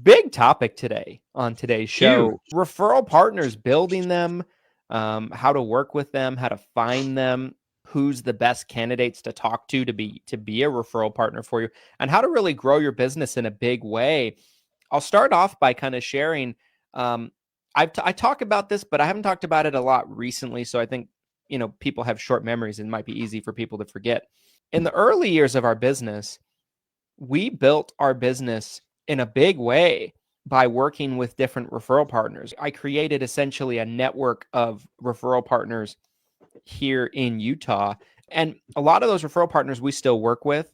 Big topic today on today's show. Referral partners, building them, how to work with them, how to find them, who's the best candidates to talk to be a referral partner for you, and how to really grow your business in a big way. I'll start off by kind of sharing. I talk about this, but I haven't talked about it a lot recently. So I think, people have short memories and it might be easy for people to forget. In the early years of our business, we built our business in a big way by working with different referral partners. I created essentially a network of referral partners here in Utah. And a lot of those referral partners we still work with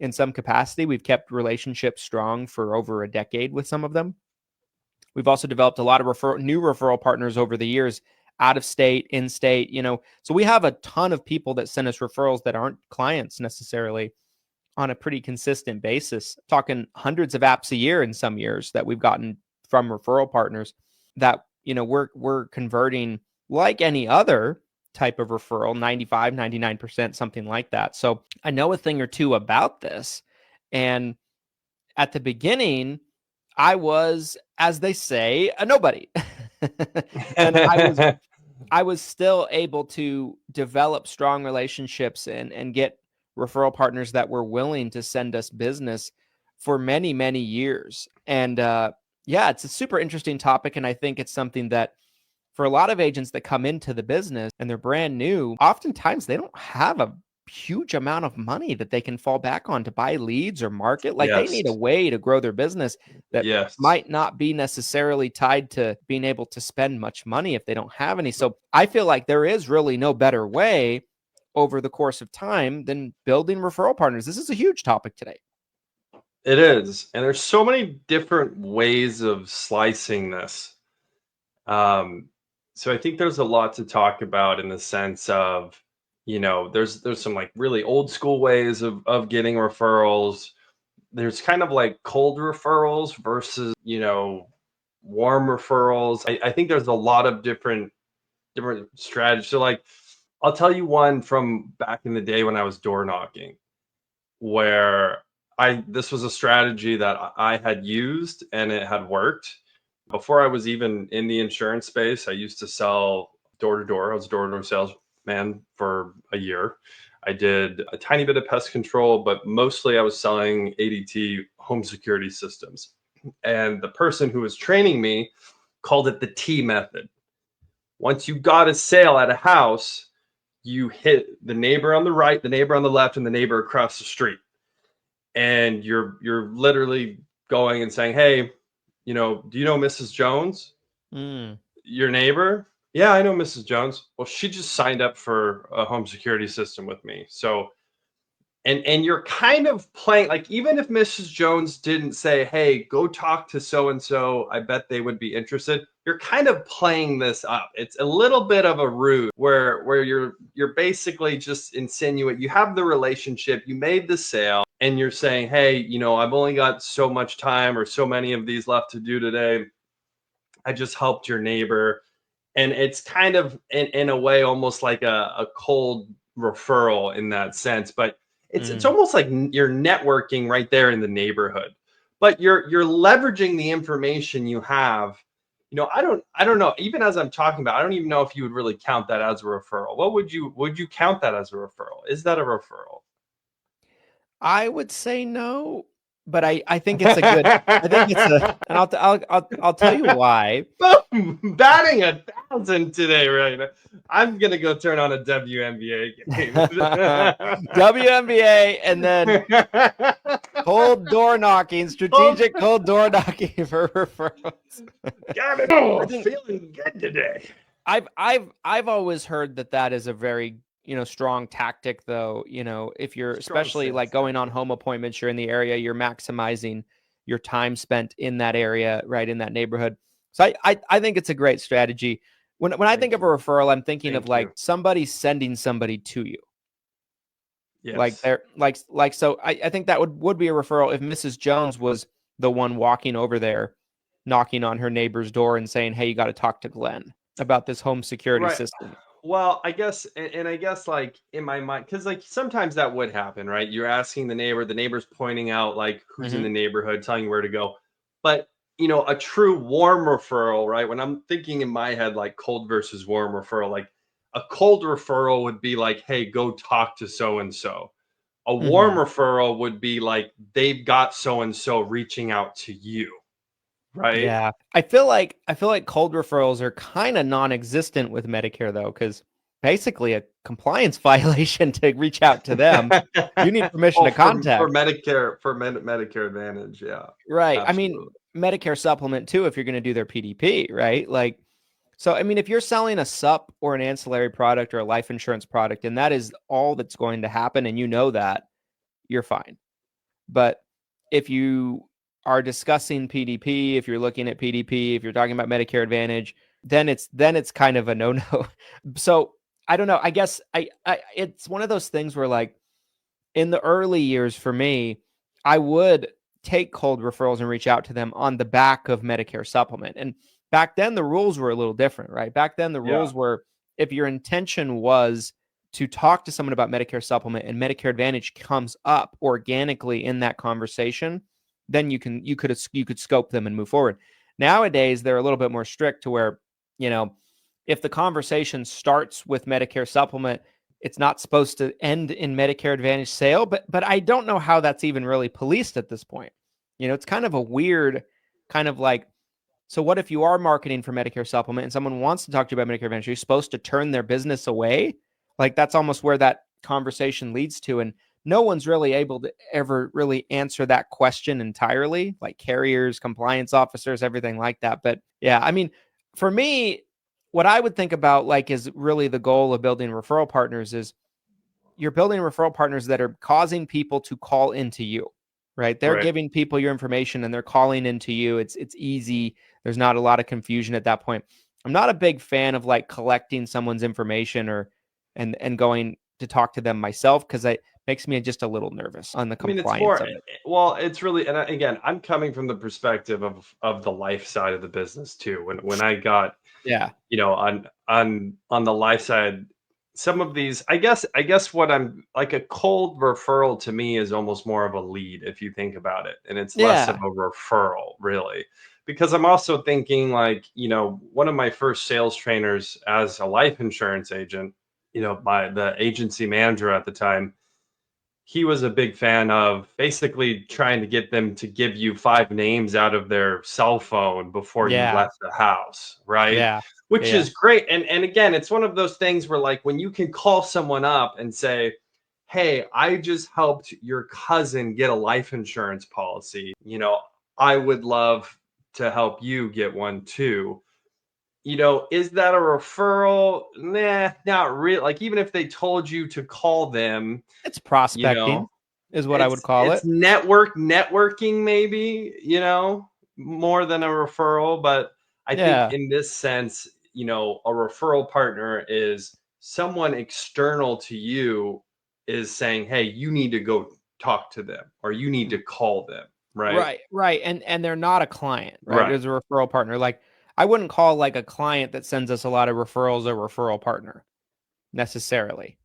in some capacity. We've kept relationships strong for over a decade with some of them. We've also developed a lot of new referral partners over the years, out of state, in state, So we have a ton of people that send us referrals that aren't clients necessarily on a pretty consistent basis, talking hundreds of apps a year in some years that we've gotten from referral partners that, we're converting like any other type of referral, 95, 99%, something like that. So I know a thing or two about this. And at the beginning, I was, as they say, a nobody. And I was still able to develop strong relationships and get referral partners that were willing to send us business for many, many years. And it's a super interesting topic. And I think it's something that for a lot of agents that come into the business and they're brand new, oftentimes they don't have a huge amount of money that they can fall back on to buy leads or market. Like they need a way to grow their business that might not be necessarily tied to being able to spend much money if they don't have any. So I feel like there is really no better way over the course of time than building referral partners. This is a huge topic today. It is. And there's so many different ways of slicing this. So I think there's a lot to talk about in the sense of, there's some like really old school ways of getting referrals. There's kind of like cold referrals versus, warm referrals. I think there's a lot of different strategies. So like, I'll tell you one from back in the day when I was door knocking, where this was a strategy that I had used and it had worked. Before I was even in the insurance space, I used to sell door to door. I was a door to door salesman for a year. I did a tiny bit of pest control, but mostly I was selling ADT home security systems. And the person who was training me called it the T method. Once you got a sale at a house, you hit the neighbor on the right, the neighbor on the left, and the neighbor across the street. And you're literally going and saying, hey, do you know Mrs. Jones? Your neighbor? Yeah, I know Mrs. Jones. Well, she just signed up for a home security system with me. So, and you're kind of playing, like, even if Mrs. Jones didn't say, hey, go talk to so-and-so, I bet they would be interested. You're kind of playing this up. It's a little bit of a ruse where you're basically just insinuate you have the relationship, you made the sale, and you're saying, hey, I've only got so much time or so many of these left to do today. I just helped your neighbor. And it's kind of in a way almost like a cold referral in that sense, but it's almost like you're networking right there in the neighborhood, but you're leveraging the information you have. I don't know. Even as I'm talking about, I don't even know if you would really count that as a referral. What would you count that as a referral? Is that a referral? I would say no, but I think it's a good. I think it's a, and I'll tell you why. Boom, batting 1,000 today, right? I'm gonna go turn on a WNBA game. WNBA, and then cold door knocking, strategic cold door knocking for referrals. Got it. Oh, feeling good today. I've always heard that is a very strong tactic, though. If you're especially like going on home appointments, you're in the area, you're maximizing your time spent in that area, right, in that neighborhood. So I think it's a great strategy. When I think of a referral, I'm thinking of like somebody sending somebody to you. Yes. Like they're like so I think that would be a referral if Mrs. Jones was the one walking over there, knocking on her neighbor's door and saying, hey, you got to talk to Glenn about this home security system. Well, I guess, and I guess like in my mind, because like sometimes that would happen, right? You're asking the neighbor's pointing out like who's in the neighborhood, telling you where to go. But a true warm referral, right? When I'm thinking in my head, like cold versus warm referral, like a cold referral would be like, hey, go talk to so-and-so. A warm referral would be like, they've got so-and-so reaching out to you, right? Yeah. I feel like cold referrals are kind of non-existent with Medicare though, because basically a compliance violation to reach out to them. You need permission Oh, to for contact. Medicare, Medicare Advantage. Yeah, Right. I mean, absolutely. Medicare supplement too, if you're going to do their PDP, right? Like, so, I mean, if you're selling a sup or an ancillary product or a life insurance product, and that is all that's going to happen, and you know that, you're fine. But if you are discussing PDP, if you're looking at PDP, if you're talking about Medicare Advantage, then it's kind of a no-no. So I don't know. I guess I it's one of those things where, like, in the early years for me, I would take cold referrals and reach out to them on the back of Medicare supplement. And back then the rules were a little different, right? Back then the Yeah, rules were, if your intention was to talk to someone about Medicare supplement and Medicare Advantage comes up organically in that conversation, then you could scope them and move forward. Nowadays they're a little bit more strict to where, you know, if the conversation starts with Medicare supplement, it's not supposed to end in Medicare Advantage sale, but I don't know how that's even really policed at this point. You know, it's kind of a weird kind of like, so what if you are marketing for Medicare supplement and someone wants to talk to you about Medicare Advantage? Are you supposed to turn their business away? Like, that's almost where that conversation leads to. And no one's really able to ever really answer that question entirely, like carriers, compliance officers, everything like that. But yeah, I mean, for me, what I would think about, like, is really the goal of building referral partners is you're building referral partners that are causing people to call into you, right? They're right. giving people your information and they're calling into you. It's easy. There's not a lot of confusion at that point. I'm not a big fan of like collecting someone's information or and going to talk to them myself, because it makes me just a little nervous on the I mean, it's compliance more, of it. well, it's really, and again, I'm coming from the perspective of the life side of the business too. When I got, Yeah. on the life side, some of these, I guess what I'm like, a cold referral to me is almost more of a lead if you think about it, and it's less of Yeah. a referral really, because I'm also thinking like, one of my first sales trainers as a life insurance agent, by the agency manager at the time, he was a big fan of basically trying to get them to give you 5 names out of their cell phone before you Yeah. left the house, right? Yeah. Which Yeah. is great. And again, it's one of those things where, like, when you can call someone up and say, "Hey, I just helped your cousin get a life insurance policy. I would love to help you get one too." Is that a referral? Nah, not really. Like, even if they told you to call them, It's you know, prospecting is what I would call it's it. networking maybe, more than a referral. But I think Yeah. in this sense, a referral partner is someone external to you is saying, hey, you need to go talk to them or you need to call them, right? Right, right, and they're not a client, right? Right. As a referral partner, like, I wouldn't call, like, a client that sends us a lot of referrals a referral partner necessarily.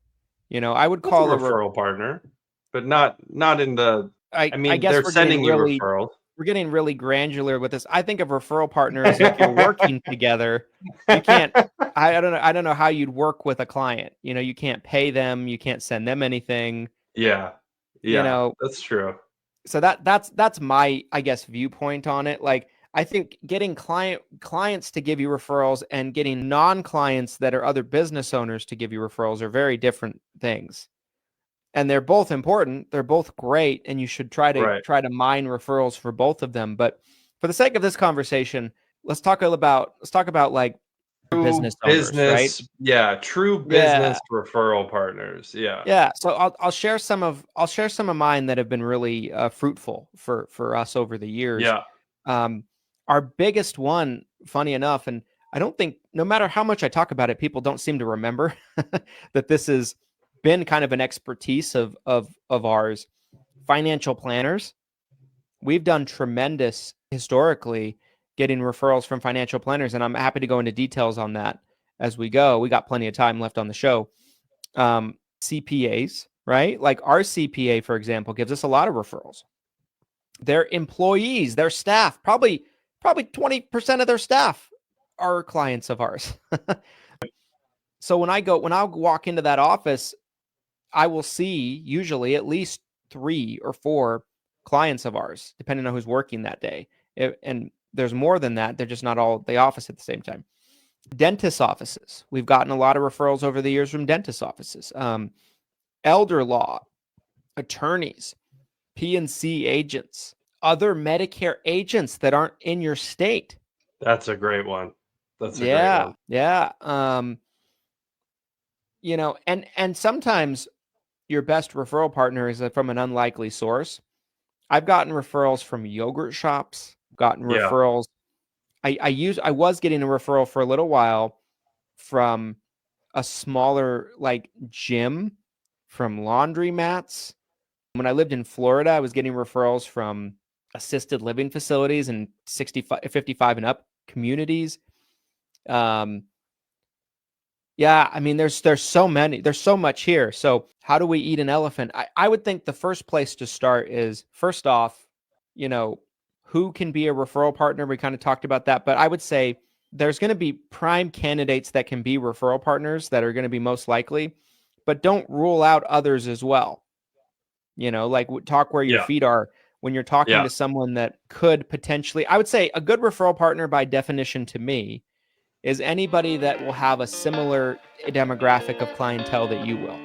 You know, I would That's a call a re referral partner, but not in the, I I mean, guess they're sending you referrals. we're getting really granular with this. I think of referral partners if you're working together, you can't, I don't know how you'd work with a client. You know, you can't pay them, you can't send them anything, Yeah. you Yeah, know. that's true. So that's my, I guess, viewpoint on it. Like, I think getting clients to give you referrals and getting non-clients that are other business owners to give you referrals are very different things. And they're both important, they're both great, and you should Right. try to mine referrals for both of them. But for the sake of this conversation, let's talk about like business owners, right? True Yeah. business referral partners. Yeah. Yeah, so I'll share some of mine that have been really fruitful for us over the years. Yeah. Um, our biggest one, funny enough, and I don't think, no matter how much I talk about it, people don't seem to remember that this has been kind of an expertise of ours. Financial planners. We've done tremendous historically getting referrals from financial planners, and I'm happy to go into details on that as we go. We got plenty of time left on the show. CPAs, right? Like our CPA, for example, gives us a lot of referrals. Their employees, their staff, probably probably 20% of their staff are clients of ours. So when I walk into that office, I will see usually at least 3 or 4 clients of ours, depending on who's working that day. And there's more than that. They're just not all at the office at the same time. Dentist offices. We've gotten a lot of referrals over the years from dentist offices. Elder law, attorneys, P&C agents, other Medicare agents that aren't in your state. That's a great one. That's a great one. Yeah. And sometimes your best referral partner is from an unlikely source. I've gotten referrals from yogurt shops, gotten referrals. I was getting a referral for a little while from a smaller like gym, from laundromats. When I lived in Florida, I was getting referrals from assisted living facilities and 55 and up communities. Yeah, I mean, there's so many, there's so much here. So how do we eat an elephant? I would think the first place to start is, first off, who can be a referral partner? We kind of talked about that, but I would say there's going to be prime candidates that can be referral partners that are going to be most likely, but don't rule out others as well. Like talk where your feet are when you're talking to someone that could potentially, I would say a good referral partner by definition to me is anybody that will have a similar demographic of clientele that you will.